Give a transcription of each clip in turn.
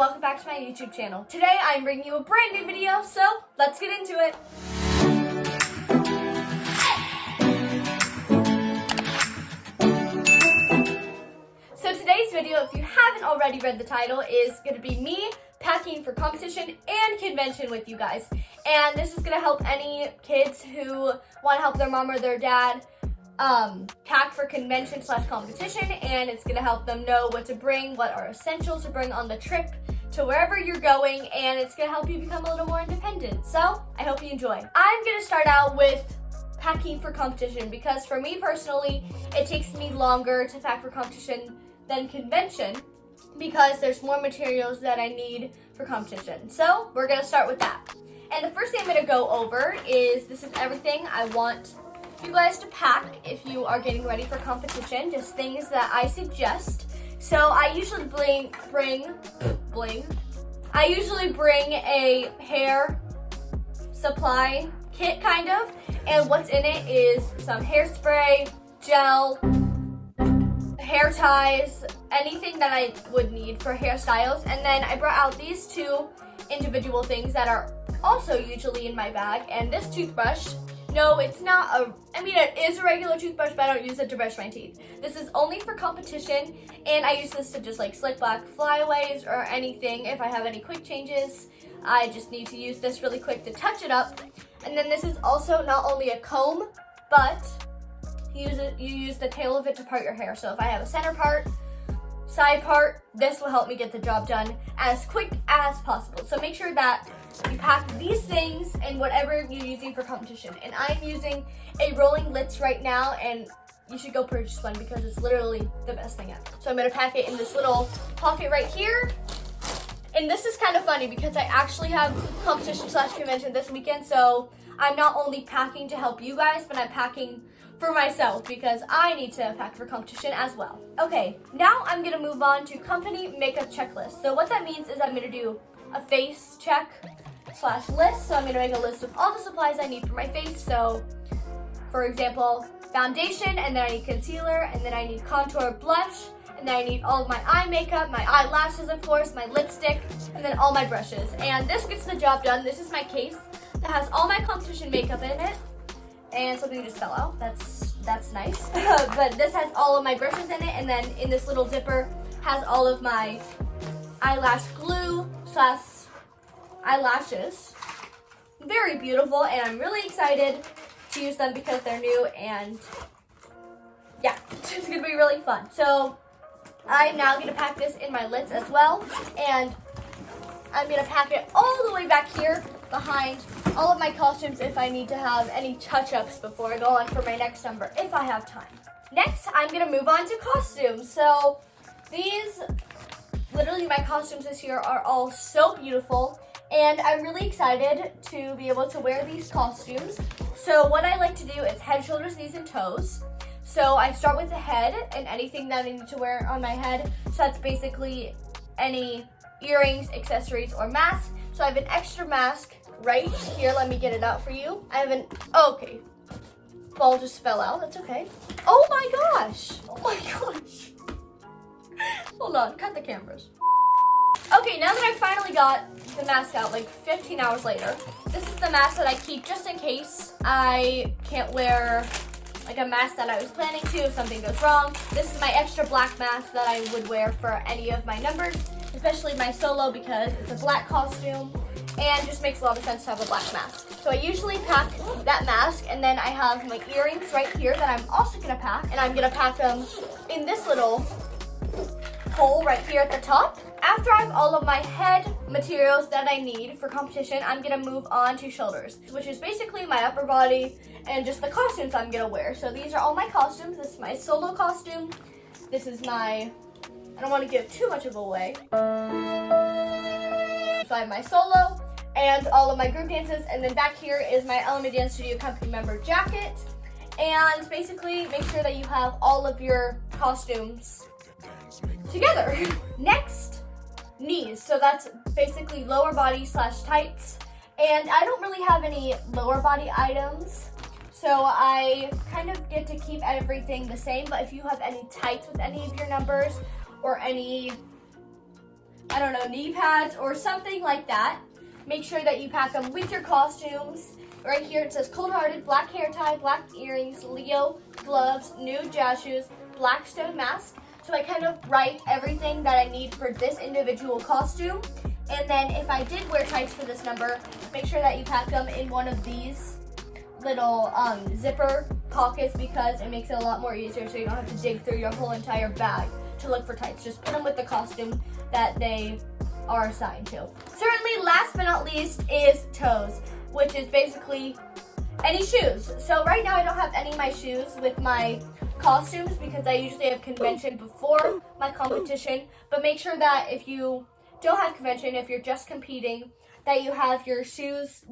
welcome back to my YouTube channel. Today I'm bringing you a brand new video, so let's get into it. So today's video, if you haven't already read the title, is going to be me packing for competition and convention with you guys. And this is going to help any kids who want to help their mom or their dad pack for convention/competition, and it's going to help them know what to bring, what are essentials to bring on the trip to wherever you're going, and it's going to help you become a little more independent. So I hope you enjoy. I'm going to start out with packing for competition because for me personally, it takes me longer to pack for competition than convention because there's more materials that I need for competition. So we're going to start with that. And the first thing I'm going to go over is this is everything I want you guys to pack if you are getting ready for competition, just things that I suggest. So I usually bring a hair supply kit kind of, and what's in it is some hairspray, gel, hair ties, anything that I would need for hairstyles. And then I brought out these two individual things that are also usually in my bag, and this toothbrush. No, it's not it is a regular toothbrush, but I don't use it to brush my teeth. This is only for competition, and I use this to just like slick back flyaways or anything. If I have any quick changes, I just need to use this really quick to touch it up. And then this is also not only a comb, but you use the tail of it to part your hair. So if I have a center part, side part, this will help me get the job done as quick as possible. So make sure that you pack these things and whatever you're using for competition. And I'm using a Rolling Litz right now, and you should go purchase one because it's literally the best thing ever. So I'm gonna pack it in this little pocket right here. And this is kind of funny because I actually have competition/convention this weekend, so I'm not only packing to help you guys, but I'm packing for myself because I need to pack for competition as well. Okay, now I'm gonna move on to company makeup checklist. So what that means is I'm gonna do a face check/list. So I'm gonna make a list of all the supplies I need for my face. So for example, foundation, and then I need concealer, and then I need contour blush, and then I need all of my eye makeup, my eyelashes of course, my lipstick, and then all my brushes. And this gets the job done. This is my case that has all my competition makeup in it. And something just fell out. That's nice. But this has all of my brushes in it, and then in this little zipper has all of my eyelash glue/eyelashes. Very beautiful, and I'm really excited to use them because they're new, and yeah, it's gonna be really fun. So I'm now gonna pack this in my Litz as well, and I'm gonna pack it all the way back here behind all of my costumes if I need to have any touch-ups before I go on for my next number, if I have time. Next, I'm gonna move on to costumes. So these, literally my costumes this year are all so beautiful, and I'm really excited to be able to wear these costumes. So what I like to do is head, shoulders, knees, and toes. So I start with the head and anything that I need to wear on my head. So that's basically any earrings, accessories, or mask. So I have an extra mask right here. Let me get it out for you. I have okay. Ball just fell out. That's okay. Oh my gosh. Oh my gosh. Hold on. Cut the cameras. Okay, now that I finally got the mask out, like 15 hours later, this is the mask that I keep just in case I can't wear like a mask that I was planning to if something goes wrong. This is my extra black mask that I would wear for any of my numbers, especially my solo because it's a black costume and just makes a lot of sense to have a black mask. So I usually pack that mask, and then I have my earrings right here that I'm also gonna pack, and I'm gonna pack them in this little hole right here at the top. After I have all of my head materials that I need for competition, I'm gonna move on to shoulders, which is basically my upper body and just the costumes I'm gonna wear. So these are all my costumes. This is my solo costume. This is my, I don't wanna give too much of away. So I have my solo and all of my group dances, and then back here is my Element Dance Studio company member jacket. And basically make sure that you have all of your costumes together. Next, knees. So that's basically lower body/tights. And I don't really have any lower body items, so I kind of get to keep everything the same. But if you have any tights with any of your numbers or any don't know, knee pads or something like that. Make sure that you pack them with your costumes. Right here it says Cold Hearted, black hair tie, black earrings, Leo gloves, nude jazz shoes, black stone mask. So I kind of write everything that I need for this individual costume. And then if I did wear tights for this number, make sure that you pack them in one of these little zipper pockets because it makes it a lot more easier so you don't have to dig through your whole entire bag to look for tights. Just put them with the costume that they are assigned to. Certainly, last but not least is toes, which is basically any shoes. So right now I don't have any of my shoes with my costumes because I usually have convention before my competition, but make sure that if you don't have convention, if you're just competing, that you have your shoes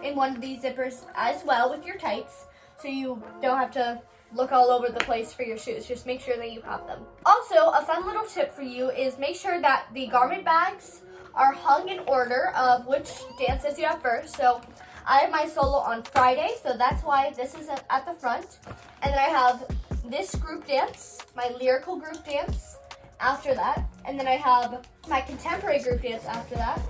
in one of these zippers as well with your tights, so you don't have to look all over the place for your shoes. Just make sure that you have them. Also, a fun little tip for you is make sure that the garment bags are hung in order of which dances you have first. So I have my solo on Friday, so that's why this is at the front. And then I have this group dance, my lyrical group dance after that. And then I have my contemporary group dance after that.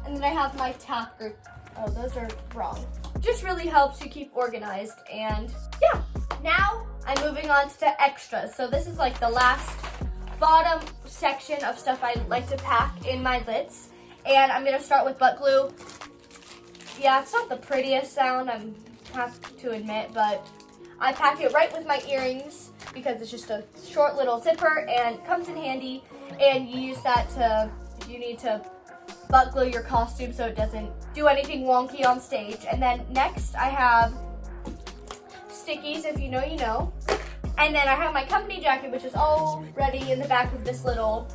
And then I have my tap group. Oh, those are wrong. Just really helps you keep organized. And yeah, now I'm moving on to extras. So this is like the last bottom section of stuff I like to pack in my lids. And I'm gonna start with butt glue. Yeah, it's not the prettiest sound, I have to admit, but I pack it right with my earrings because it's just a short little zipper and comes in handy. And you use that if you need to butt glue your costume so it doesn't do anything wonky on stage. And then next I have stickies, if you know, you know. And then I have my company jacket, which is already in the back of this little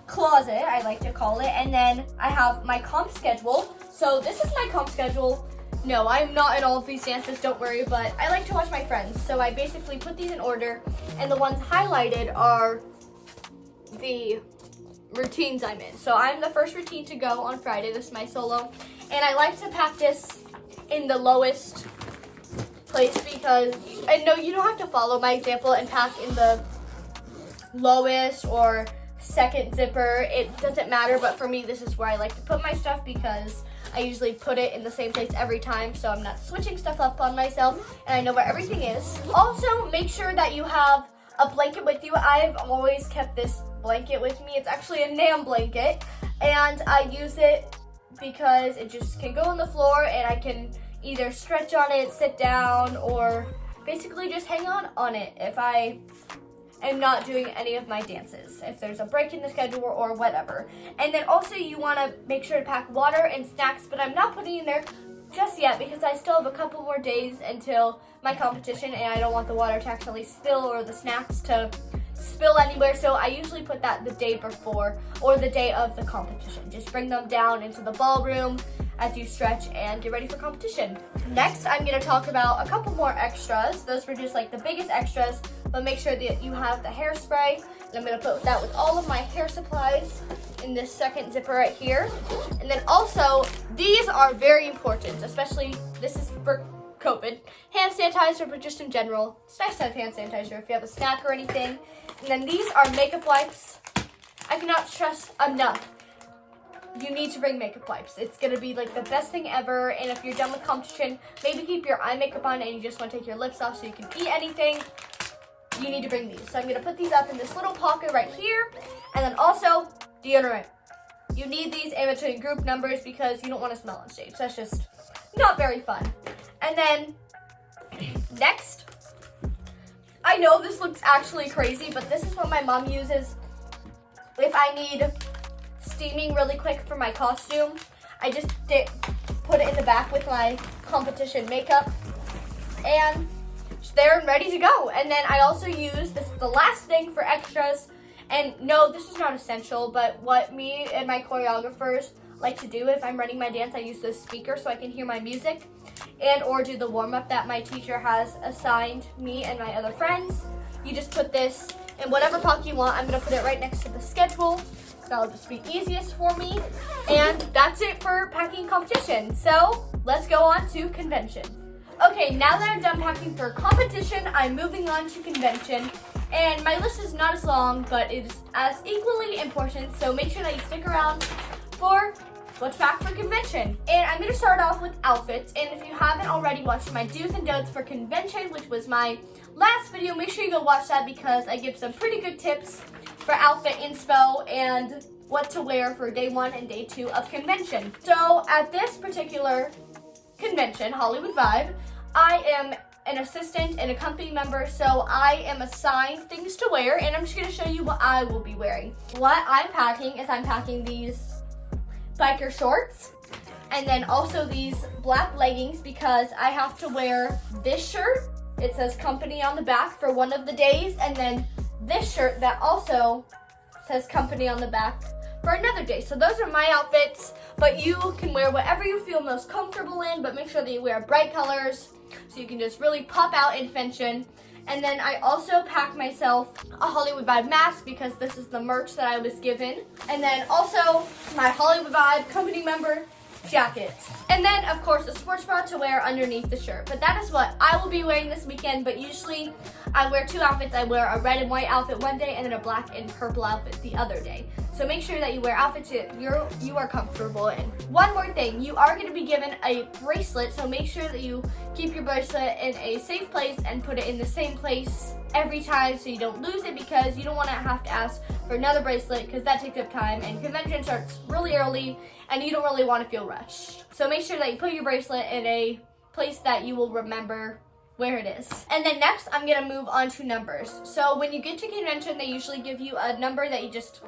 closet, I like to call it. And then I have my comp schedule. So this is my comp schedule. No, I'm not in all of these dances, don't worry, but I like to watch my friends. So I basically put these in order, and the ones highlighted are the routines I'm in. So I'm the first routine to go on Friday. This is my solo. And I like to pack this in the lowest place because, and no, you don't have to follow my example and pack in the lowest or second zipper. It doesn't matter, but for me, this is where I like to put my stuff because I usually put it in the same place every time, so I'm not switching stuff up on myself, and I know where everything is. Also, make sure that you have a blanket with you. I've always kept this blanket with me. It's actually a NAM blanket, and I use it because it just can go on the floor, and I can either stretch on it, sit down, or basically just hang on it if I am not doing any of my dances, if there's a break in the schedule or whatever. And then also you want to make sure to pack water and snacks, but I'm not putting in there just yet because I still have a couple more days until my competition, and I don't want the water to actually spill or the snacks to spill anywhere. So I usually put that the day before or the day of the competition. Just bring them down into the ballroom as you stretch and get ready for competition. Next, I'm going to talk about a couple more extras. Those were just like the biggest extras, but make sure that you have the hairspray. And I'm going to put that with all of my hair supplies in this second zipper right here. And then also, these are very important, especially this is for COVID. Hand sanitizer, but just in general, it's nice to have hand sanitizer if you have a snack or anything. And then these are makeup wipes. I cannot stress enough, you need to bring makeup wipes. It's gonna be like the best thing ever. And if you're done with competition, maybe keep your eye makeup on and you just want to take your lips off so you can eat anything, you need to bring these. So I'm gonna put these up in this little pocket right here. And then also deodorant. You need these in between group numbers because you don't want to smell on stage. That's just not very fun. And then next, I know this looks actually crazy, but this is what my mom uses if I need steaming really quick for my costume. I just put it in the back with my competition makeup, and it's there and ready to go. And then I also use this, the last thing for extras, and no, this is not essential, but what me and my choreographers like to do if I'm running my dance, I use this speaker so I can hear my music and or do the warm-up that my teacher has assigned me and my other friends. You just put this in whatever pocket you want. I'm gonna put it right next to the schedule. That'll just be easiest for me. And that's it for packing competition. So let's go on to convention. Okay, now that I'm done packing for competition, I'm moving on to convention. And my list is not as long, but it is as equally important, so make sure that you stick around for what's back for convention. And I'm gonna start off with outfits, and if you haven't already watched my do's and don'ts for convention, which was my last video, make sure you go watch that because I give some pretty good tips for outfit inspo and what to wear for day 1 and day 2 of convention. So at this particular convention, Hollywood Vibe, I am an assistant and a company member, so I am assigned things to wear, and I'm just gonna show you what I will be wearing. What I'm packing is I'm packing these biker shorts, and then also these black leggings because I have to wear this shirt. It says company on the back for one of the days, and then this shirt that also says company on the back for another day. So those are my outfits, but you can wear whatever you feel most comfortable in, but make sure that you wear bright colors so you can just really pop out in convention. And then I also packed myself a Hollywood Vibe mask because this is the merch that I was given. And then also my Hollywood Vibe company member jacket. And then of course a sports bra to wear underneath the shirt. But that is what I will be wearing this weekend, but usually I wear 2 outfits. I wear a red and white outfit one day and then a black and purple outfit the other day. So make sure that you wear outfits that you are comfortable in. One more thing, you are going to be given a bracelet, so make sure that you keep your bracelet in a safe place and put it in the same place every time so you don't lose it, because you don't want to have to ask for another bracelet because that takes up time, and convention starts really early and you don't really want to feel rushed. So make sure that you put your bracelet in a place that you will remember where it is. And then next, I'm going to move on to numbers. So when you get to convention, they usually give you a number that you just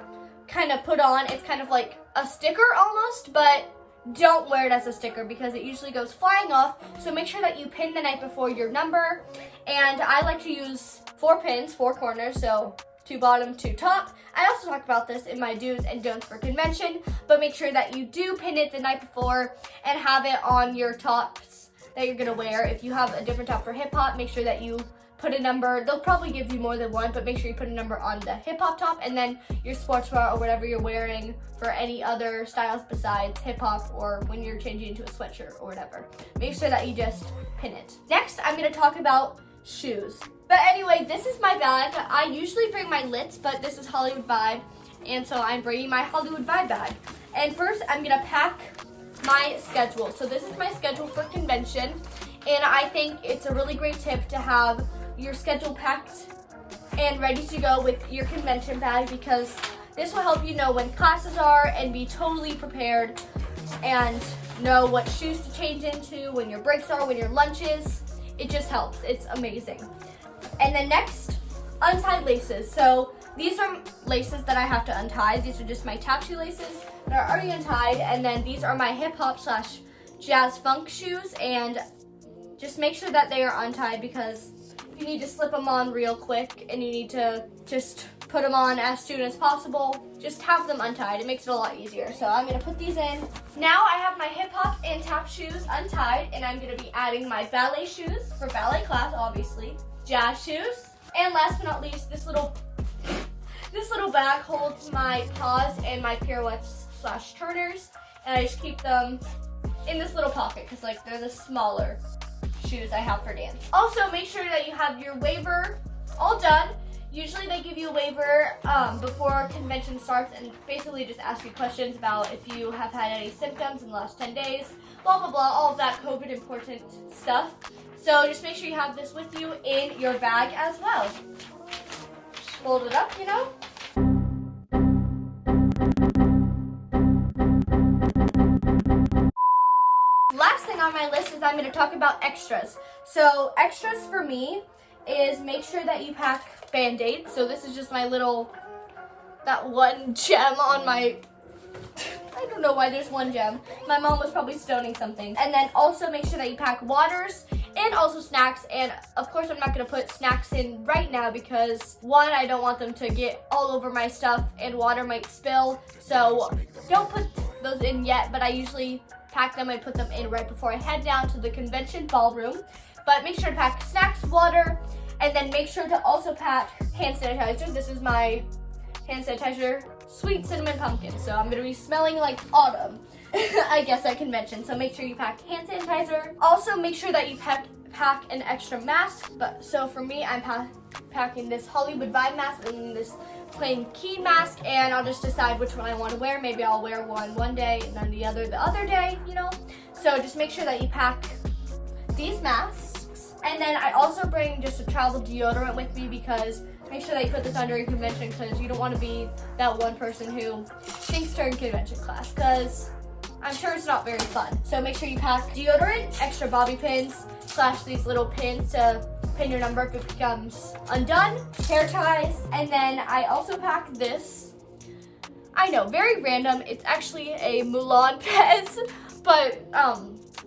kind of put on. It's kind of like a sticker almost, but don't wear it as a sticker because it usually goes flying off. So make sure that you pin the night before your number. And I like to use 4 pins, 4 corners, so 2 bottom, 2 top. I also talk about this in my do's and don'ts for convention, but make sure that you do pin it the night before and have it on your tops that you're gonna wear. If you have a different top for hip hop, make sure that you put a number. They'll probably give you more than one, but make sure you put a number on the hip hop top, and then your sports bra or whatever you're wearing for any other styles besides hip hop or when you're changing into a sweatshirt or whatever. Make sure that you just pin it. Next, I'm gonna talk about shoes. But anyway, this is my bag. I usually bring my Lits, but this is Hollywood Vibe, and so I'm bringing my Hollywood Vibe bag. And first, I'm gonna pack my schedule. So this is my schedule for convention, and I think it's a really great tip to have your schedule packed and ready to go with your convention bag, because this will help you know when classes are and be totally prepared and know what shoes to change into, when your breaks are, when your lunch is. It just helps. It's amazing. And then next, untied laces. So these are laces that I have to untie. These are just my tap shoe laces that are already untied. And then these are my hip hop / jazz funk shoes. And just make sure that they are untied, because you need to slip them on real quick and you need to just put them on as soon as possible. Just have them untied. It makes it a lot easier. So I'm gonna put these in. Now I have my hip hop and tap shoes untied, and I'm gonna be adding my ballet shoes for ballet class, obviously, jazz shoes, and last but not least, this little bag holds my pause and my pirouettes / turners, and I just keep them in this little pocket because like they're the smaller shoes I have for dance. Also, make sure that you have your waiver all done. Usually they give you a waiver before convention starts and basically just ask you questions about if you have had any symptoms in the last 10 days, blah, blah, blah, all of that COVID important stuff. So just make sure you have this with you in your bag as well. Just fold it up, you know. Last thing on my list is I'm going to talk about extras. So extras for me is make sure that you pack Band-Aids. So this is just my little, that one gem on my, I don't know why there's one gem. My mom was probably stoning something. And then also make sure that you pack waters and also snacks. And of course I'm not gonna put snacks in right now because one, I don't want them to get all over my stuff and water might spill. So don't put those in yet, but I usually pack them and put them in right before I head down to the convention ballroom. But make sure to pack snacks, water, and then make sure to also pack hand sanitizer. This is my hand sanitizer, Sweet Cinnamon Pumpkin. So I'm gonna be smelling like autumn, I guess, at convention. So make sure you pack hand sanitizer. Also make sure that you pack pack an extra mask. But so for me, I'm packing this Hollywood Vibe mask and this plain Keen mask, and I'll just decide which one I want to wear. Maybe I'll wear one day and then the other day, you know. So just make sure that you pack these masks. And then I also bring just a travel deodorant with me, because make sure that you put this on during convention, because you don't want to be that one person who stinks during convention class, because I'm sure it's not very fun. So make sure you pack deodorant, extra bobby pins, / these little pins to pin your number if it becomes undone, hair ties, and then I also pack this. I know, very random. It's actually a Mulan Pez, but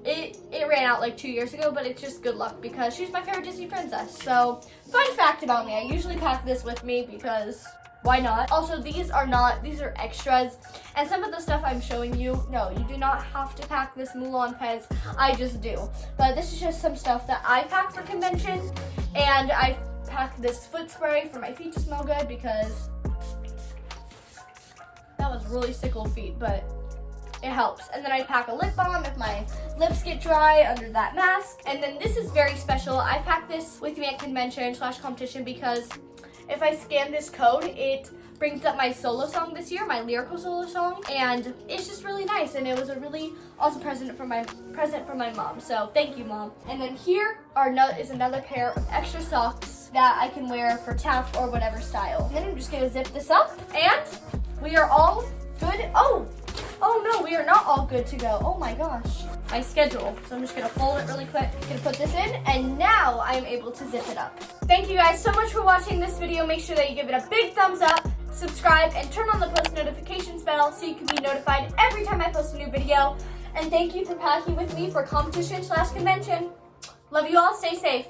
it ran out like 2 years ago, but it's just good luck because she's my favorite Disney princess. So, fun fact about me, I usually pack this with me because why not? Also, these are extras, and some of the stuff I'm showing you, no, you do not have to pack this Mulan Pez. I just do. But this is just some stuff that I packed for convention, and I packed this foot spray for my feet to smell good, because that was really sick old feet, but it helps. And then I pack a lip balm if my lips get dry under that mask. And then this is very special. I packed this with me at convention / competition because if I scan this code, it brings up my solo song this year, my lyrical solo song, and it's just really nice. And it was a really awesome present from my mom. So thank you, Mom. And then here is another pair of extra socks that I can wear for TAF or whatever style. And then I'm just gonna zip this up, and we are all good. Oh no, we are not all good to go. Oh my gosh, my schedule. So I'm just gonna fold it really quick, gonna put this in, and now I'm able to zip it up. Thank you guys so much for watching this video. Make sure that you give it a big thumbs up, subscribe, and turn on the post notifications bell so you can be notified every time I post a new video. And thank you for packing with me for competition / convention. Love you all, stay safe.